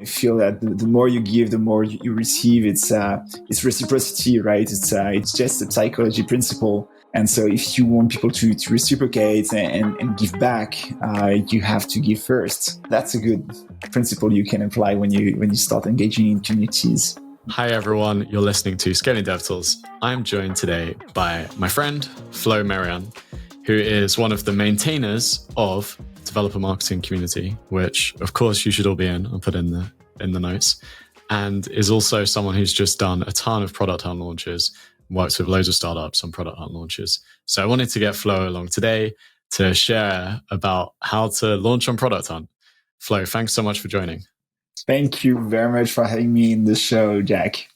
I feel that the more you give, the more you receive. It's reciprocity, right? It's just a psychology principle. And so if you want people to reciprocate and give back, you have to give first. That's a good principle you can apply when you start engaging in communities. Hi everyone, you're listening to Scaling Dev Tools. I'm joined today by my friend Flo Merian, who is one of the maintainers of Developer Marketing Community, which of course you should all be in. I'll put in the notes, and is also someone who's just done a ton of product hunt launches, works with loads of startups on product hunt launches. So I wanted to get Flo along today to share about how to launch on Product Hunt. Flo, thanks so much for joining. Thank you very much for having me in the show, Jack.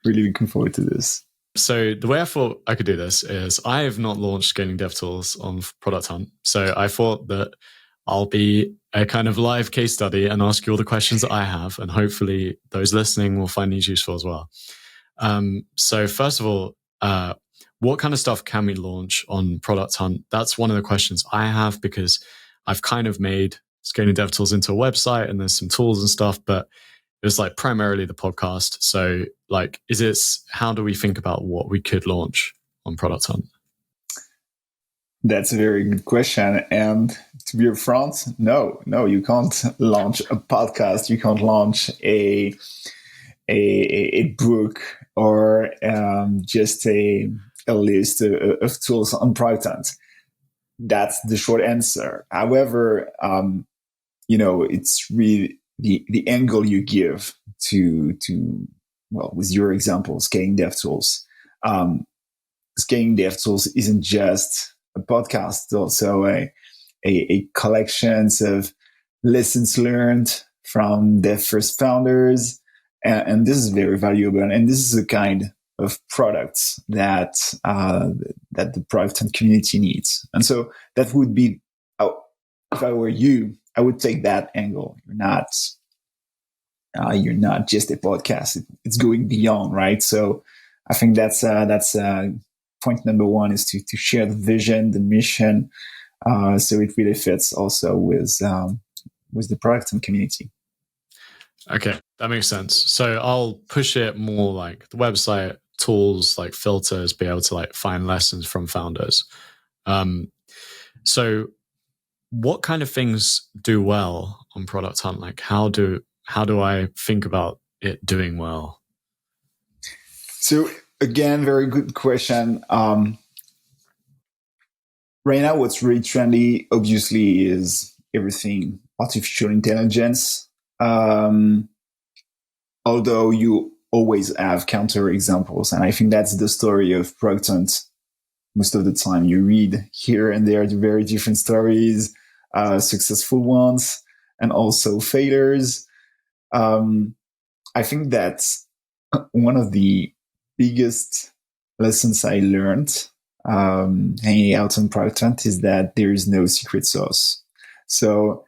Really looking forward to this. So the way I thought I could do this is I have not launched Scaling Dev Tools on Product Hunt. So I thought that I'll be a kind of live case study and ask you all the questions that I have, and hopefully those listening will find these useful as well. So first of all, what kind of stuff can we launch on Product Hunt? That's one of the questions I have, because I've kind of made Scaling Dev Tools into a website and there's some tools and stuff, but it was like primarily the podcast. So like, how do we think about what we could launch on Product Hunt? That's a very good question. And to be upfront, no, you can't launch a podcast. You can't launch a book or just a list of tools on Product Hunt. That's the short answer. However, it's really the angle you give to with your example, Scaling Dev Tools. Scaling Dev Tools isn't just a podcast, it's also a collection of lessons learned from their first founders. And this is very valuable. And this is the kind of products that the Product Hunt community needs. And so that would be, if I were you, I would take that angle. You're not just a podcast. It's going beyond, right? So I think that's point number one, is to share the vision, the mission, so it really fits also with the Product Hunt community. Okay, that makes sense. So I'll push it more like the website, tools like filters, be able to like find lessons from founders. So what kind of things do well on Product Hunt? Like how do I think about it doing well? So again, very good question. Right now, what's really trendy, obviously, is everything artificial intelligence. Although you always have counter examples, and I think that's the story of Product Hunt. Most of the time, you read here and there the very different stories, successful ones, and also failures. I think that's one of the biggest lessons I learned hanging out on Product Hunt is that there is no secret sauce. So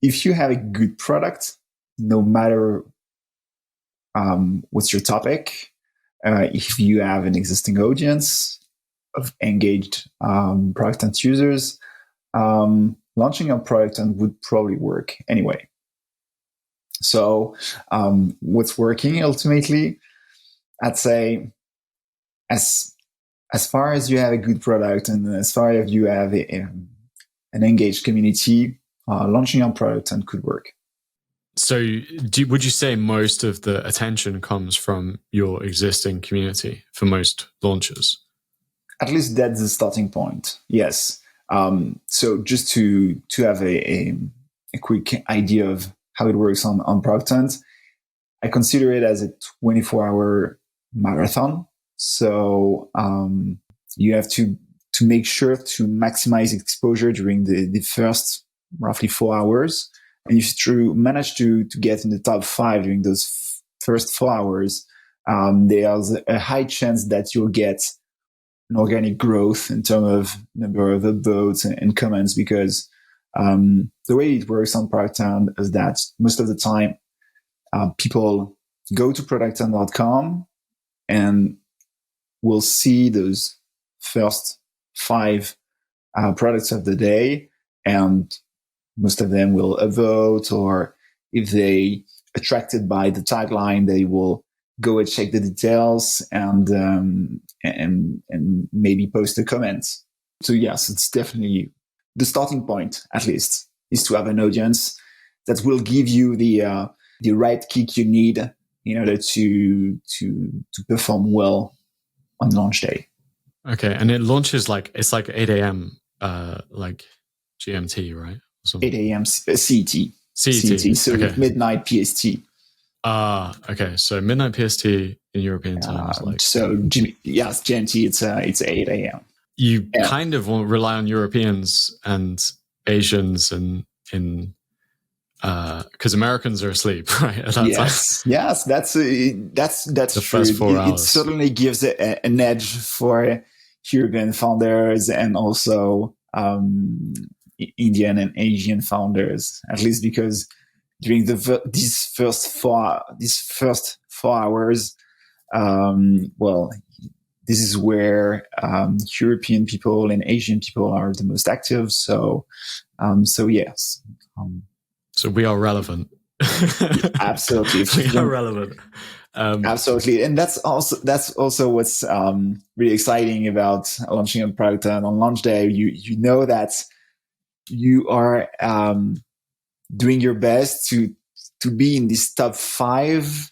if you have a good product, no matter what's your topic, if you have an existing audience of engaged Product Hunt users, launching a Product Hunt would probably work anyway. So what's working ultimately? I'd say as far as you have a good product and as far as you have an engaged community, launching on Product Hunt could work. So would you say most of the attention comes from your existing community for most launches? At least that's the starting point, yes. So just to have a quick idea of how it works on Product Hunt, I consider it as a 24-hour marathon. So you have to make sure to maximize exposure during the first roughly 4 hours. And if you manage to get in the top 5 during those first 4 hours, there's a high chance that you'll get an organic growth in terms of number of upvotes and comments, because the way it works on Product Hunt is that most of the time people go to producthunt.com and will see those first 5 products of the day, and most of them will upvote, or if they attracted by the tagline, they will go and check the details and maybe post a comment. So yes, it's definitely the starting point, at least, is to have an audience that will give you the right kick you need in order to perform well on launch day. Okay, and it launches it's like 8 a.m. Like GMT, right? 8 a.m. CET. CET. So okay. midnight PST. Okay. So midnight PST in European time is like. So yes, GMT. It's 8 a.m. You kind of won't rely on Europeans and Asians and in because Americans are asleep, right? At that time. Yes, that's the true. First 4 hours. It certainly gives an edge for European founders and also Indian and Asian founders, at least because during these first 4 hours, well, this is where European people and Asian people are the most active. So yes. So we are relevant. Absolutely, we are relevant. Absolutely, and that's also what's really exciting about launching a product on launch day. You know that you are doing your best to be in this top 5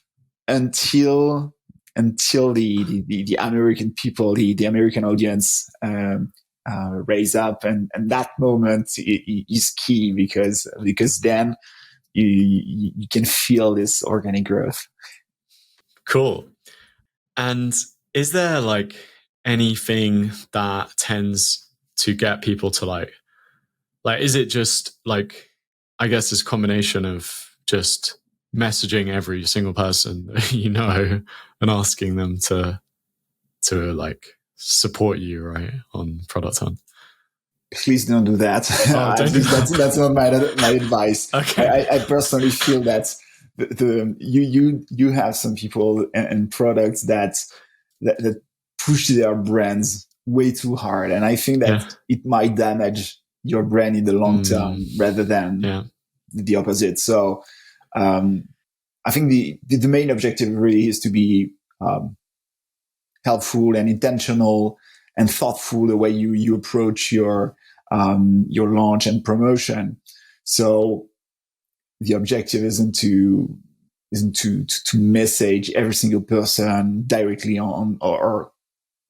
until the American people, the American audience raise up, and that moment is key because then you can feel this organic growth. Cool. And is there like anything that tends to get people to like is it just like, I guess this combination of just messaging every single person you know and asking them to like support you, right, on Product Hunt? Please don't do that. Oh, don't do that. That's not my advice. Okay. I personally feel that you have some people and products that push their brands way too hard, and I think that it might damage your brand in the long term rather than the opposite. So I think the main objective really is to be helpful and intentional and thoughtful the way you approach your launch and promotion. So the objective isn't to message every single person directly on or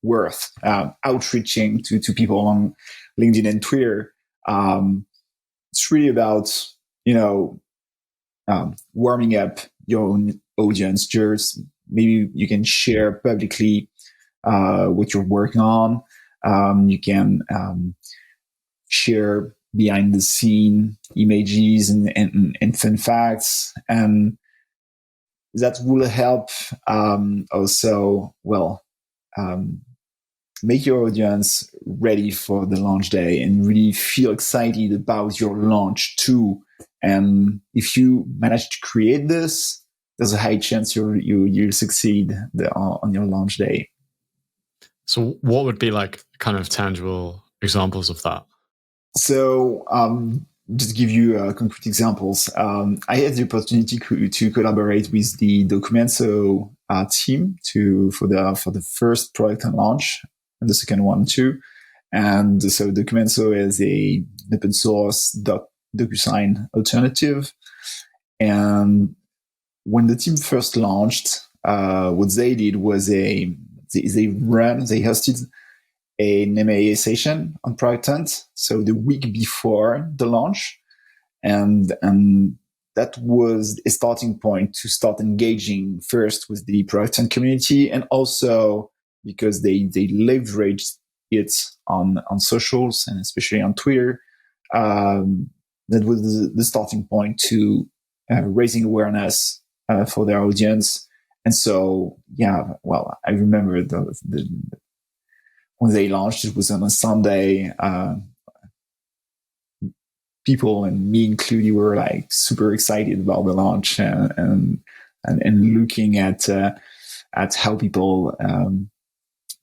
worth outreaching to people on LinkedIn and Twitter. It's really about warming up your own audience. Just maybe you can share publicly what you're working on. You can share behind the scene images and fun facts, and that will help also make your audience ready for the launch day and really feel excited about your launch too. And if you manage to create this, there's a high chance you'll succeed on your launch day. So what would be like kind of tangible examples of that? So just to give you concrete examples, I had the opportunity to collaborate with the Documento team for the first product and launch, and the second one too. And so Documento is an open source DocuSign alternative. And when the team first launched, what they did was they hosted an MAA session on Product Hunt, so the week before the launch, and that was a starting point to start engaging first with the Product Hunt community, and also because they leveraged it on socials and especially on Twitter. That was the starting point to raising awareness for their audience. And so, I remember when they launched, it was on a Sunday. People, and me included, were like super excited about the launch and looking at how people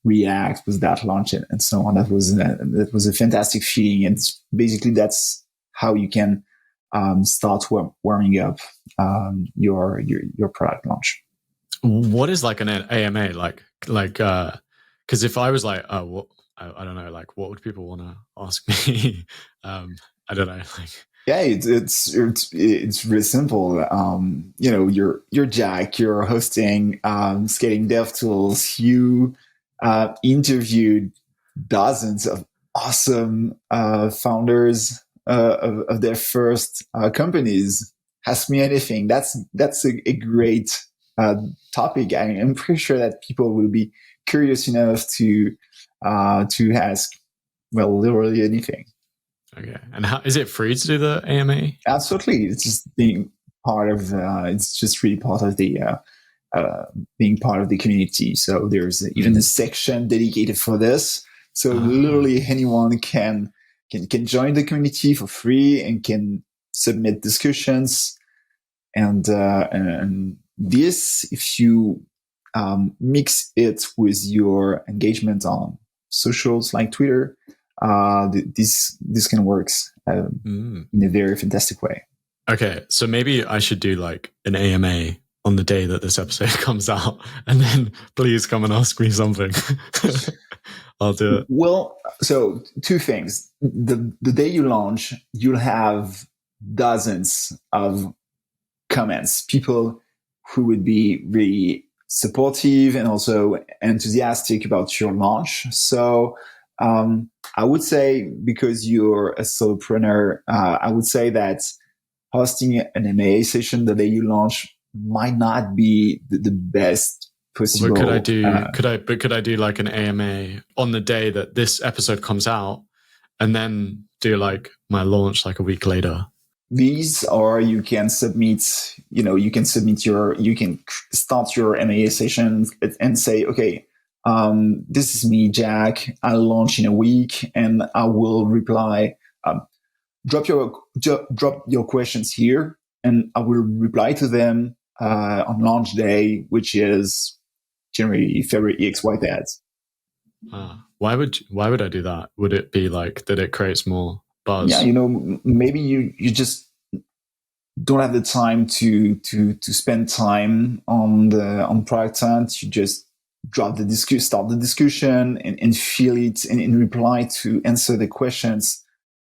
react with that launch and so on. That was a fantastic feeling, and basically that's how you can start warming up your product launch. What is like an AMA like? Because if I was like, oh, what, I don't know, like, what would people want to ask me? I don't know, like. Yeah, it's really simple. You're Jack. You're hosting Scaling Dev Tools. You interviewed dozens of awesome founders of their first companies. Ask me anything. That's a great topic. I'm pretty sure that people will be curious enough to ask, well, literally anything. Okay, and how is it free to do the AMA? Absolutely, it's just being part of. It's just really part of the being part of the community. So there's even a section dedicated for this. So literally anyone can join the community for free and can submit discussions. And this, if you mix it with your engagement on socials like Twitter, this can work in a very fantastic way. Okay, so maybe I should do like an AMA on the day that this episode comes out, and then please come and ask me something. I'll do it. Well, so two things. The day you launch, you'll have dozens of comments, people who would be really supportive and also enthusiastic about your launch. So I would say, because you're a solopreneur, I would say that hosting an MAA session the day you launch might not be the best possible. But could I do like an AMA on the day that this episode comes out, and then do like my launch like a week later? These, or you can submit, you can start your MAA session and say, okay, this is me, Jack. I'll launch in a week and I will reply. Drop your questions here and I will reply to them on launch day, which is January, February, XYZ. Why would I do that? Would it be like that it creates more buzz? Yeah, maybe you just don't have the time to spend time on product hunt. You just start the discussion and feel it and reply to answer the questions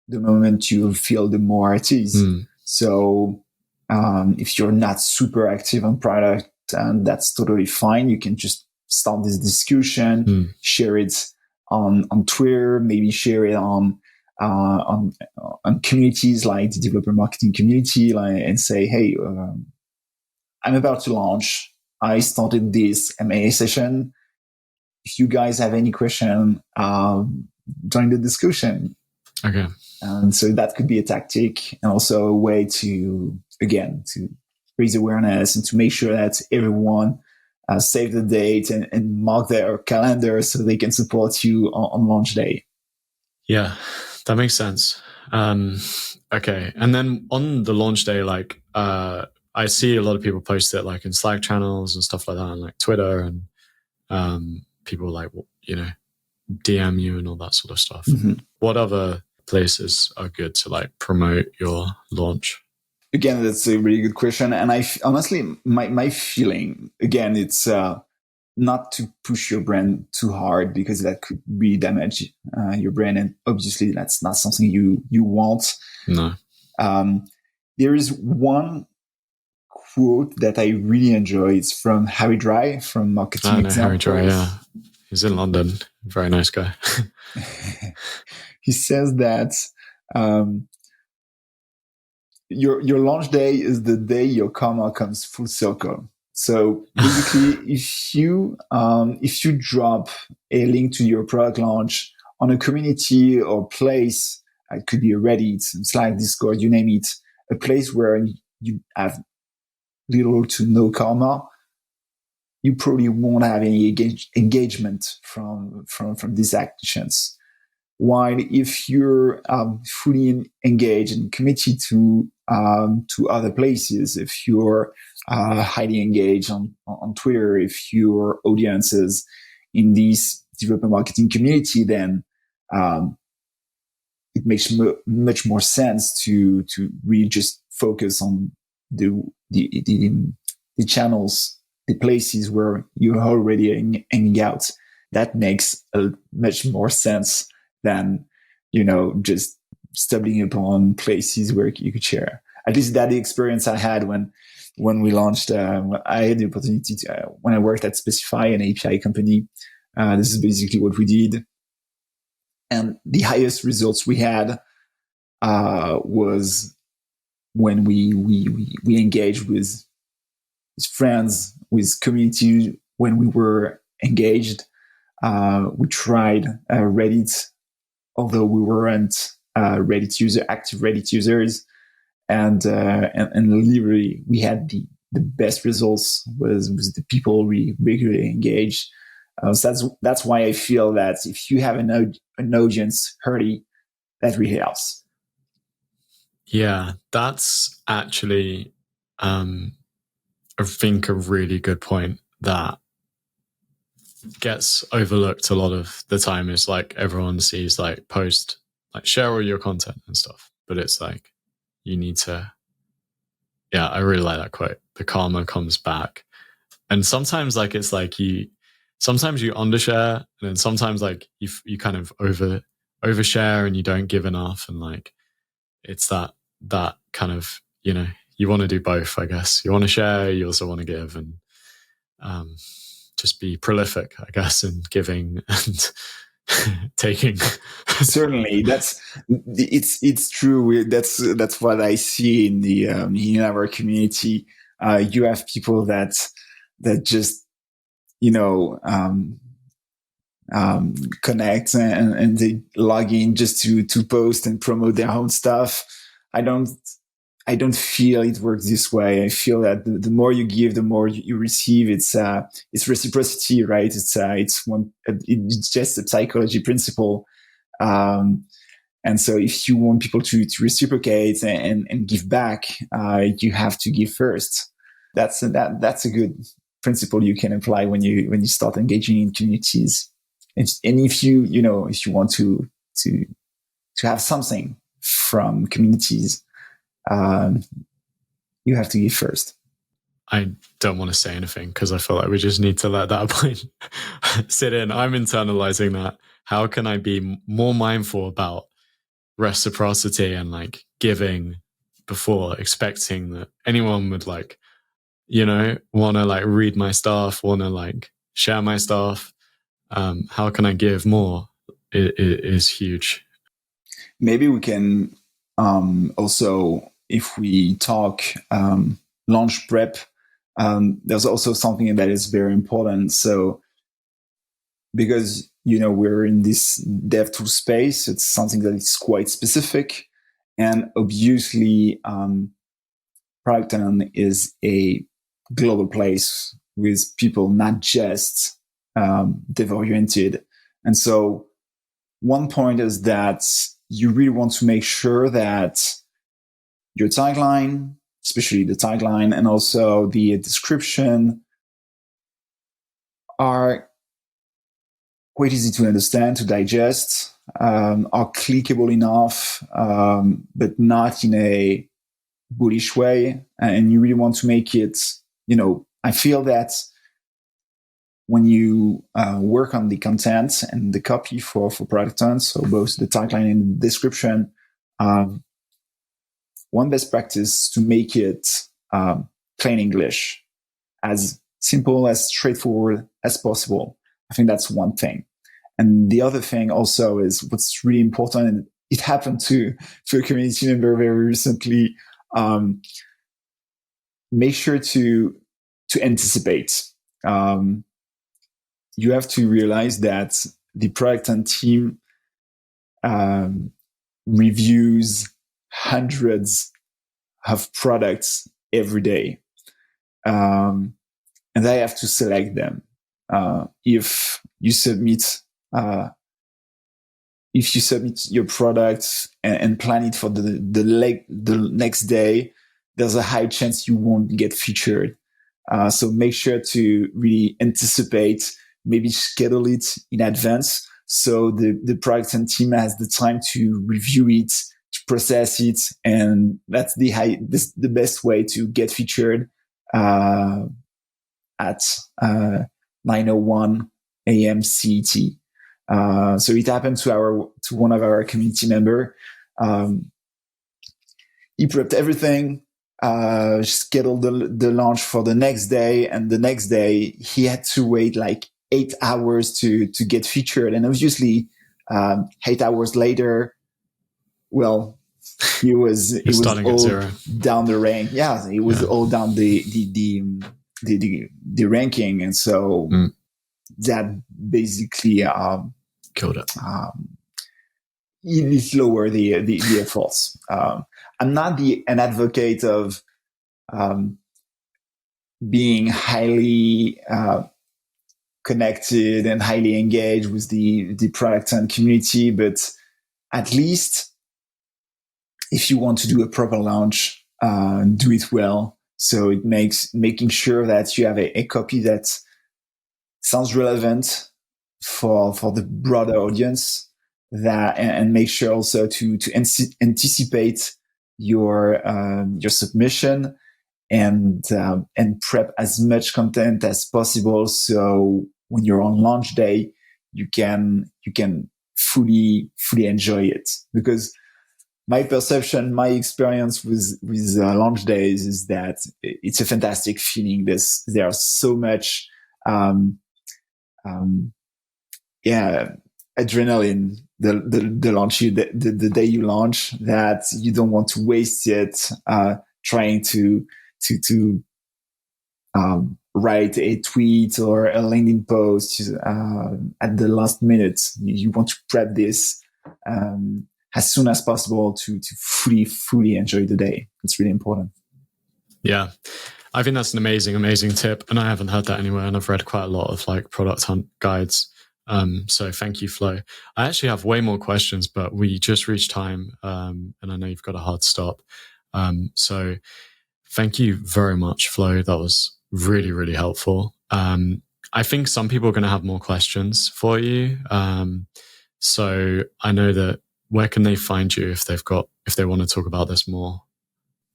the moment you feel the more at ease. So if you're not super active on product, and that's totally fine. You can just start this discussion, share it on Twitter, maybe share it on communities like the developer marketing community, and say, hey, I'm about to launch. I started this MAA session. If you guys have any question, join the discussion. Okay. And so that could be a tactic and also a way to raise awareness and to make sure that everyone save the date and mark their calendar so they can support you on launch day. Yeah, that makes sense. Okay. And then on the launch day, like, I see a lot of people post it like in Slack channels and stuff like that, and like Twitter, and people like, DM you and all that sort of stuff. Mm-hmm. What other places are good to like promote your launch? Again, that's a really good question. And honestly, my feeling, again, it's not to push your brand too hard, because that could really damage your brand. And obviously that's not something you want. No. There is one quote that I really enjoy. It's from Harry Dry from Marketing Examples. Harry Dry, yeah. He's in London. Very nice guy. He says that your launch day is the day your karma comes full circle. So basically, if you drop a link to your product launch on a community or place, it could be a Reddit, Slack, Discord, you name it, a place where you have little to no karma, you probably won't have any engagement from these actions. While if you're fully engaged and committed to other places, if you're highly engaged on Twitter, if your audience is in this developer marketing community, then it makes much more sense to really just focus on the channels, the places where you're already hanging out. That makes much more sense than, just stumbling upon places where you could share. At least that the experience I had when we launched. I had the opportunity to, when I worked at Specify, an API company. This is basically what we did. And the highest results we had was when we engaged with friends, with community. When we were engaged, we tried Reddit, although we weren't active Reddit users, and literally we had the best results was the people we regularly engaged. So that's why I feel that if you have an audience early, that really helps. Yeah, that's actually, I think, a really good point that gets overlooked a lot of the time. Is like everyone sees like post, like share all your content and stuff, but it's like you need to. Yeah, I really like that quote. The karma comes back, and sometimes like it's like sometimes you undershare, and then sometimes like you kind of overshare and you don't give enough, and like it's that kind of, you want to do both, I guess. You want to share, you also want to give, and just be prolific, I guess, in giving and taking. Certainly, it's true. That's what I see in our community. You have people that just connect and they log in just to post and promote their own stuff. I don't feel it works this way. I feel that the more you give, the more you receive. It's reciprocity, right? It's just a psychology principle. And so if you want people to reciprocate and give back, you have to give first. That's a good principle you can apply when you start engaging in communities. And if you want to have something from communities, you have to give first. I don't want to say anything because I feel like we just need to let that point sit in. I'm internalizing that. How can I be more mindful about reciprocity and like giving before expecting that anyone would like, want to like read my stuff, want to like share my stuff? How can I give more? It is huge. Maybe we can also, if we talk launch prep, there's also something that is very important. So because we're in this dev tool space, it's something that is quite specific, and obviously Product is a global place with people not just dev oriented. And so one point is that you really want to make sure that your tagline, especially the tagline and also the description, are quite easy to understand, to digest, are clickable enough, but not in a bullish way. And you really want to make it, I feel that when you work on the content and the copy for Product Hunt, so both the tagline and the description, one best practice to make it plain English, as simple, as straightforward as possible. I think that's one thing. And the other thing also is what's really important, and it happened to a community member very recently. Make sure to anticipate. You have to realize that the product and team reviews hundreds of products every day, and they have to select them. If you submit your product and plan it for the next day, there's a high chance you won't get featured. So make sure to really anticipate, maybe schedule it in advance So the product and team has the time to review it, to process it. And that's the best way to get featured, at 9:01 a.m. CET. So it happened to one of our community member. He prepped everything, scheduled the launch for the next day, and the next day he had to wait like 8 hours to get featured. And obviously, 8 hours later, well, he was starting all at zero. down the rank. Yeah, it was all down the ranking, and so that basically killed it. It lowered the efforts. I'm not an advocate of being highly connected and highly engaged with the product and community, but at least if you want to do a proper launch, do it well. So it makes making sure that you have a copy that sounds relevant for the broader audience, that and make sure also to anticipate your submission, and prep as much content as possible. So when you're on launch day, you can fully enjoy it. Because my perception, my experience with launch days is that it's a fantastic feeling. There's so much, adrenaline the launch, the day you launch, that you don't want to waste it trying to write a tweet or a LinkedIn post at the last minute. You want to prep this as soon as possible to fully enjoy the day. It's really important. Yeah. I think that's an amazing tip. And I haven't heard that anywhere. And I've read quite a lot of like product hunt guides. So thank you, Flo. I actually have way more questions, but we just reached time. And I know you've got a hard stop. So thank you very much, Flo. That was really, really helpful. I think some people are going to have more questions for you. So I know that, where can they find you if they want to talk about this more?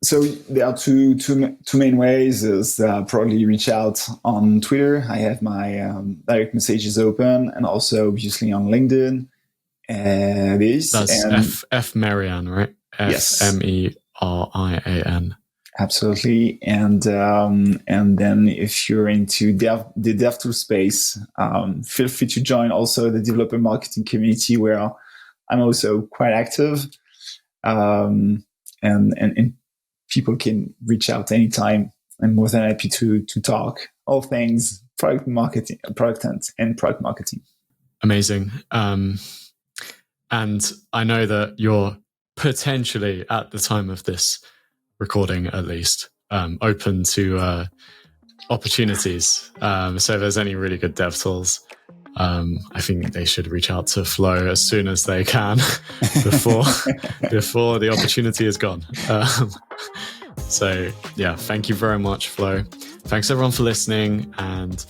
So there are two main ways. Is probably reach out on Twitter. I have my direct messages open, and also obviously on LinkedIn. That's F Merian, right? Yes. Merian. Absolutely. And then if you're into the DevTool space, feel free to join also the developer marketing community, where I'm also quite active. And people can reach out anytime. I'm more than happy to talk all things product marketing, product and product marketing. Amazing. And I know that you're potentially, at the time of this recording at least, open to opportunities. So if there's any really good dev tools, I think they should reach out to Flo as soon as they can before the opportunity is gone. So yeah, thank you very much, Flo. Thanks everyone for listening, and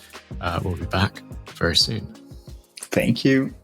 we'll be back very soon. Thank you.